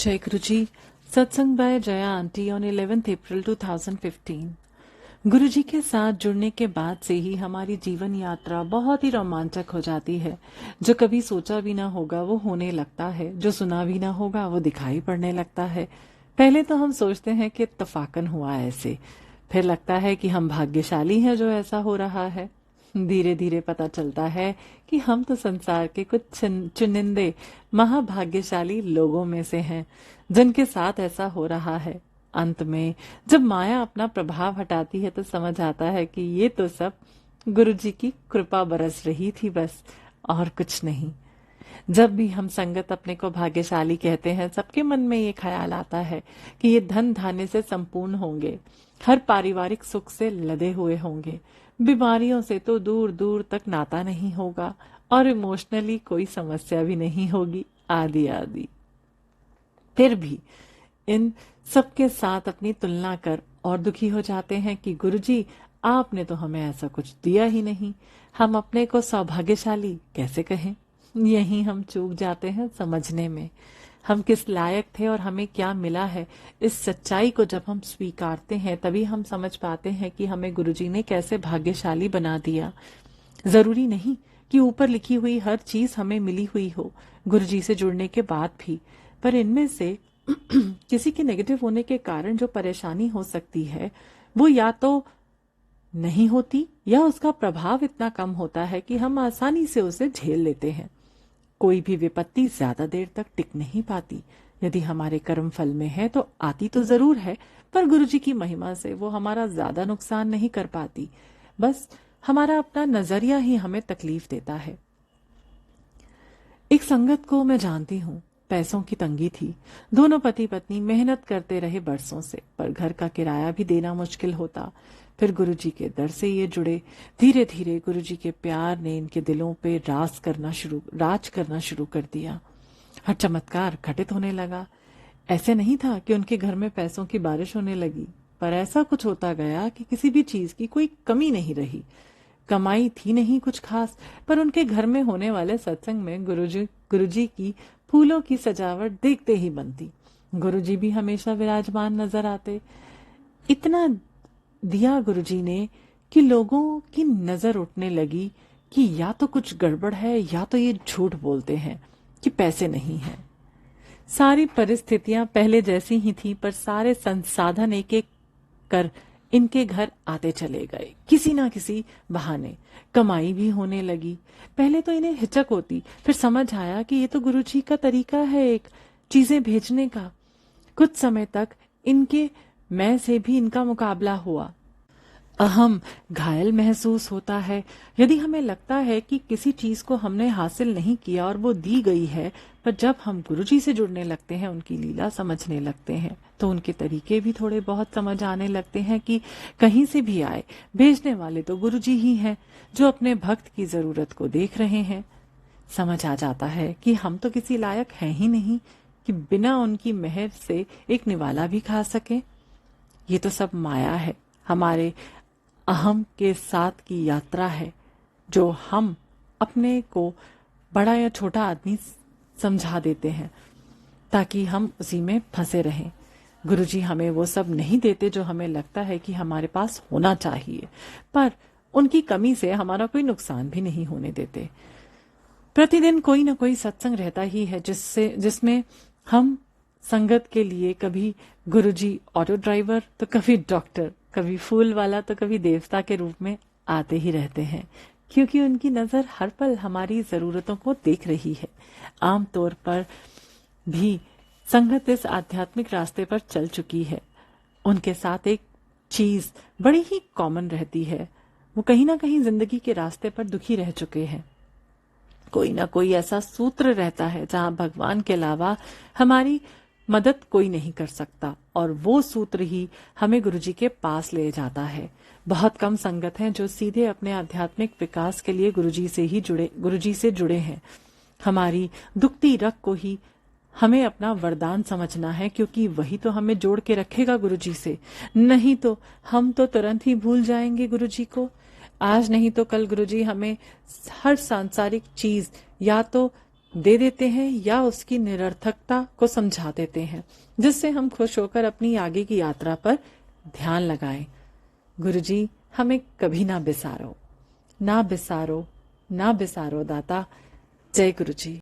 जय गुरु जी। सत्संग bye Jaya aunty on 11 अप्रैल 2015। गुरु जी के साथ जुड़ने के बाद से ही हमारी जीवन यात्रा बहुत ही रोमांचक हो जाती है। जो कभी सोचा भी ना होगा वो होने लगता है, जो सुना भी ना होगा वो दिखाई पड़ने लगता है। पहले तो हम सोचते हैं कि इत्तफाकन हुआ ऐसे, फिर लगता है कि हम भाग्यशाली हैं जो ऐसा हो रहा है। धीरे धीरे पता चलता है कि हम तो संसार के कुछ चुनिंदे महाभाग्यशाली लोगों में से हैं जिनके साथ ऐसा हो रहा है। अंत में जब माया अपना प्रभाव हटाती है तो समझ आता है कि ये तो सब गुरु जी की कृपा बरस रही थी, बस और कुछ नहीं। जब भी हम संगत अपने को भाग्यशाली कहते हैं, सबके मन में ये ख्याल आता है कि ये धन धान्य से संपूर्ण होंगे, हर पारिवारिक सुख से लदे हुए होंगे, बीमारियों से तो दूर दूर तक नाता नहीं होगा और इमोशनली कोई समस्या भी नहीं होगी, आदि आदि। फिर भी इन सबके साथ अपनी तुलना कर और दुखी हो जाते हैं कि गुरुजी आपने तो हमें ऐसा कुछ दिया ही नहीं, हम अपने को सौभाग्यशाली कैसे कहें। यही हम चूक जाते हैं समझने में, हम किस लायक थे और हमें क्या मिला है। इस सच्चाई को जब हम स्वीकारते हैं तभी हम समझ पाते हैं कि हमें गुरुजी ने कैसे भाग्यशाली बना दिया। जरूरी नहीं कि ऊपर लिखी हुई हर चीज हमें मिली हुई हो गुरुजी से जुड़ने के बाद भी, पर इनमें से किसी के नेगेटिव होने के कारण जो परेशानी हो सकती है वो या तो नहीं होती या उसका प्रभाव इतना कम होता है कि हम आसानी से उसे झेल लेते हैं। कोई भी विपत्ति ज्यादा देर तक टिक नहीं पाती। यदि हमारे कर्म फल में है तो आती तो जरूर है, पर गुरुजी की महिमा से वो हमारा ज्यादा नुकसान नहीं कर पाती। बस हमारा अपना नजरिया ही हमें तकलीफ देता है। एक संगत को मैं जानती हूँ, पैसों की तंगी थी। दोनों पति पत्नी मेहनत करते रहे बरसों से, पर घर का किराया भी देना मुश्किल होता। फिर गुरुजी के दर से ये जुड़े। धीरे धीरे गुरुजी के प्यार ने इनके दिलों पे राज करना शुरू कर दिया। हर चमत्कार घटित होने लगा। ऐसे नहीं था कि उनके घर में पैसों की बारिश होने लगी, पर ऐसा कुछ होता गया कि किसी भी चीज की कोई कमी नहीं रही। कमाई थी नहीं कुछ खास, पर उनके घर में होने वाले सत्संग में गुरुजी की फूलों की सजावट देखते ही बनती। गुरुजी भी हमेशा विराजमान नजर आते। इतना दिया गुरुजी ने कि लोगों की नजर उठने लगी कि या तो कुछ गड़बड़ है या तो ये झूठ बोलते हैं कि पैसे नहीं हैं। सारी परिस्थितियां पहले जैसी ही थी, पर सारे संसाधन एक एक कर इनके घर आते चले गए किसी ना किसी बहाने। कमाई भी होने लगी। पहले तो इन्हें हिचक होती, फिर समझ आया कि ये तो गुरुजी का तरीका है एक चीजें भेजने का। कुछ समय तक इनके मैं से भी इनका मुकाबला हुआ। अहम घायल महसूस होता है। यदि हमें लगता है कि किसी चीज को हमने हासिल नहीं किया और वो दी गई है, पर जब हम गुरुजी से जुड़ने लगते हैं, उनकी लीला समझने लगते हैं, तो उनके तरीके भी थोड़े बहुत समझ आने लगते हैं कि कहीं से भी आए, भेजने वाले तो गुरुजी ही हैं जो अपने भक्त की जरूरत को देख रहे हैं। समझ आ जाता है कि हम तो किसी लायक हैं ही नहीं कि बिना उनकी मेहर से एक निवाला भी खा सके। ये तो सब माया है, हमारे अहम के साथ की यात्रा है, जो हम अपने को बड़ा या छोटा आदमी समझा देते हैं ताकि हम उसी में फंसे रहें। गुरुजी हमें वो सब नहीं देते जो हमें लगता है कि हमारे पास होना चाहिए, पर उनकी कमी से हमारा कोई नुकसान भी नहीं होने देते। प्रतिदिन कोई ना कोई सत्संग रहता ही है जिसमें हम संगत के लिए कभी गुरुजी ऑटो ड्राइवर, तो कभी डॉक्टर, कभी फूल वाला, तो कभी देवता के रूप में आते ही रहते हैं, क्योंकि उनकी नजर हर पल हमारी जरूरतों को देख रही है। आमतौर पर भी संगत इस आध्यात्मिक रास्ते पर चल चुकी है। उनके साथ एक चीज बड़ी ही कॉमन रहती है, वो कहीं ना कहीं जिंदगी के रास्ते पर दुखी रह चुके हैं। कोई ना कोई ऐसा सूत्र रहता है जहां भगवान के अलावा हमारी मदद कोई नहीं कर सकता, और वो सूत्र ही हमें गुरुजी के पास ले जाता है। बहुत कम संगत हैं जो सीधे अपने आध्यात्मिक विकास के लिए गुरुजी से जुड़े हैं। हमारी दुखती रग को ही हमें अपना वरदान समझना है, क्योंकि वही तो हमें जोड़ के रखेगा गुरुजी से। नहीं तो हम तो तुरंत ही भूल जाएंगे गुरुजी को। आज नहीं तो कल गुरुजी हमें हर सांसारिक चीज या तो दे देते हैं या उसकी निरर्थकता को समझा देते हैं, जिससे हम खुश होकर अपनी आगे की यात्रा पर ध्यान लगाएं। गुरुजी हमें कभी ना बिसारो, ना बिसारो, ना बिसारो दाता। जय गुरुजी।